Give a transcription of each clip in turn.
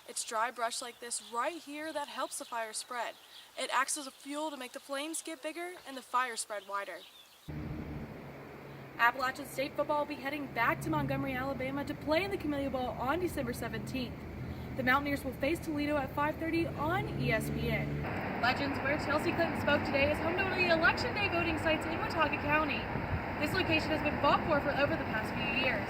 It's dry brush like this right here that helps the fire spread. It acts as a fuel to make the flames get bigger and the fire spread wider. Appalachian State football will be heading back to Montgomery, Alabama to play in the Camellia Bowl on December 17th. The Mountaineers will face Toledo at 5:30 on ESPN. Legends, where Chelsea Clinton spoke today, is home to one of the Election Day voting sites in Watauga County. This location has been fought for over the past few years.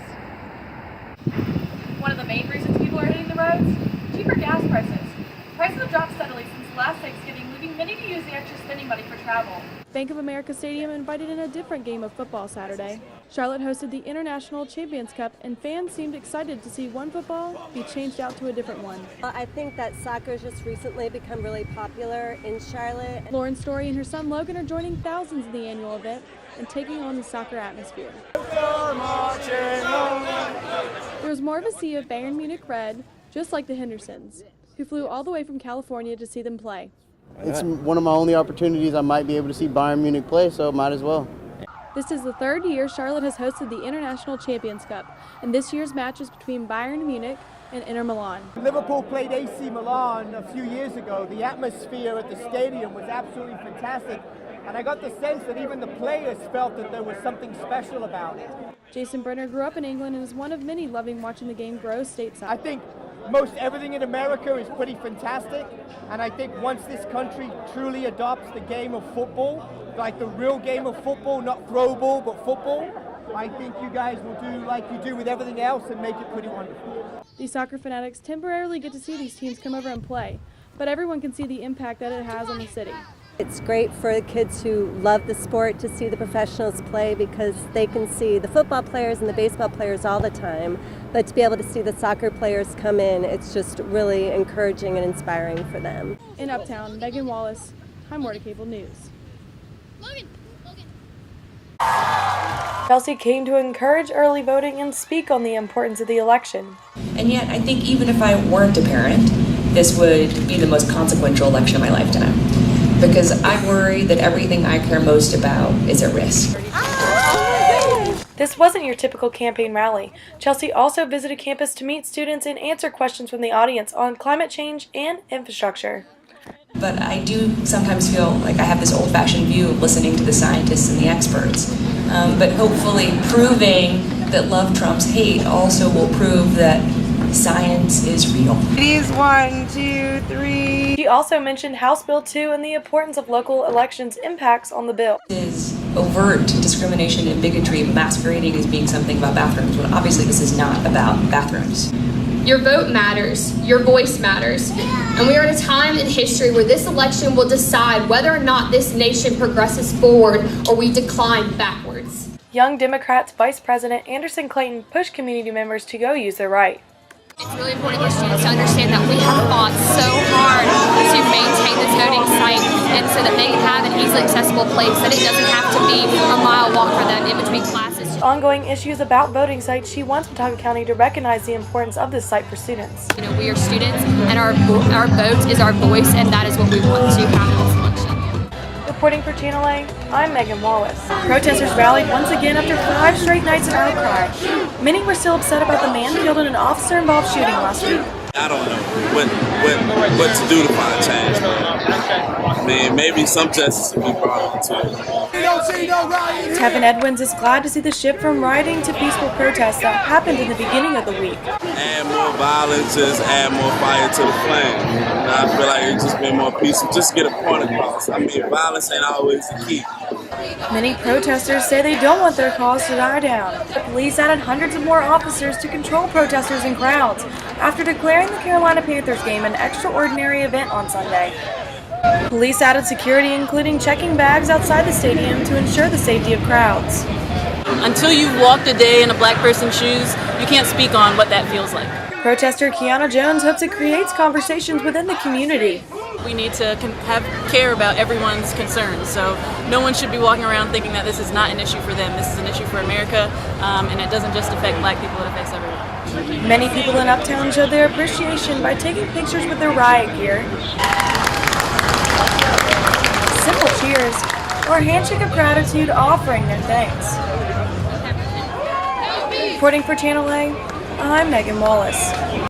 One of the main reasons people are hitting the roads? Cheaper gas prices. Prices have dropped steadily since last Thanksgiving, leaving many to use the extra spending money for travel. Bank of America Stadium invited in a different game of football Saturday. Charlotte hosted the International Champions Cup, and fans seemed excited to see one football be changed out to a different one. I think that soccer has just recently become really popular in Charlotte. Lauren Story and her son Logan are joining thousands in the annual event and taking on the soccer atmosphere. There was more of a sea of Bayern Munich red, just like the Hendersons, who flew all the way from California to see them play. It's one of my only opportunities I might be able to see Bayern Munich play, so might as well. This is the third year Charlotte has hosted the International Champions Cup, and this year's match is between Bayern Munich and Inter Milan. Liverpool played AC Milan a few years ago. The atmosphere at the stadium was absolutely fantastic, and I got the sense that even the players felt that there was something special about it. Jason Brenner grew up in England and is one of many loving watching the game grow stateside. I think most everything in America is pretty fantastic, and I think once this country truly adopts the game of football, like the real game of football, not throw ball, but football, I think you guys will do like you do with everything else and make it pretty wonderful. These soccer fanatics temporarily get to see these teams come over and play, but everyone can see the impact that it has on the city. It's great for the kids who love the sport to see the professionals play because they can see the football players and the baseball players all the time, but to be able to see the soccer players come in, it's just really encouraging and inspiring for them. In Uptown, Megan Wallace, High Mortar Cable News. Chelsea came to encourage early voting and speak on the importance of the election. And yet, I think even if I weren't a parent, this would be the most consequential election of my lifetime. Because I worry that everything I care most about is at risk. This wasn't your typical campaign rally. Chelsea also visited campus to meet students and answer questions from the audience on climate change and infrastructure. But I do sometimes feel like I have this old-fashioned view of listening to the scientists and the experts. But hopefully proving that love trumps hate also will prove that science is real. Ladies, 1, 2, 3. She also mentioned House Bill 2 and the importance of local elections' impacts on the bill. It is overt discrimination and bigotry masquerading as being something about bathrooms, when obviously this is not about bathrooms. Your vote matters, your voice matters, and we are at a time in history where this election will decide whether or not this nation progresses forward or we decline backwards. Young Democrats Vice President Anderson Clayton pushed community members to go use their right. It's really important for students to understand that we have fought so hard to maintain this voting site and so that they have an easily accessible place, that it doesn't have to be a mile walk for them in between classes. Ongoing issues about voting sites, she wants Watauga County to recognize the importance of this site for students. You know, we are students and our vote is our voice, and that is what we want to have in this election. Reporting for Channel A, I'm Megan Wallace. Protesters rallied once again after 5 straight nights of outcry. Many were still upset about the man killed in an officer-involved shooting last week. I don't know what to do to find change. I mean, maybe some justice will be brought into it. Tevin Edwins is glad to see the shift from rioting to peaceful protests that happened in the beginning of the week. Add more violence, just add more fire to the flame. And I feel like it's just been more peaceful. Just get a point across. I mean, violence ain't always the key. Many protesters say they don't want their cause to die down. The police added hundreds of more officers to control protesters and crowds after declaring the Carolina Panthers game an extraordinary event on Sunday. Police added security, including checking bags outside the stadium to ensure the safety of crowds. Until you've walked a day in a black person's shoes, you can't speak on what that feels like. Protester Kiana Jones hopes it creates conversations within the community. We need to care about everyone's concerns, so no one should be walking around thinking that this is not an issue for them. This is an issue for America, and it doesn't just affect black people, it affects everyone. Many people in Uptown showed their appreciation by taking pictures with their riot gear, simple cheers, or a handshake of gratitude offering their thanks. Reporting for Channel A, I'm Megan Wallace.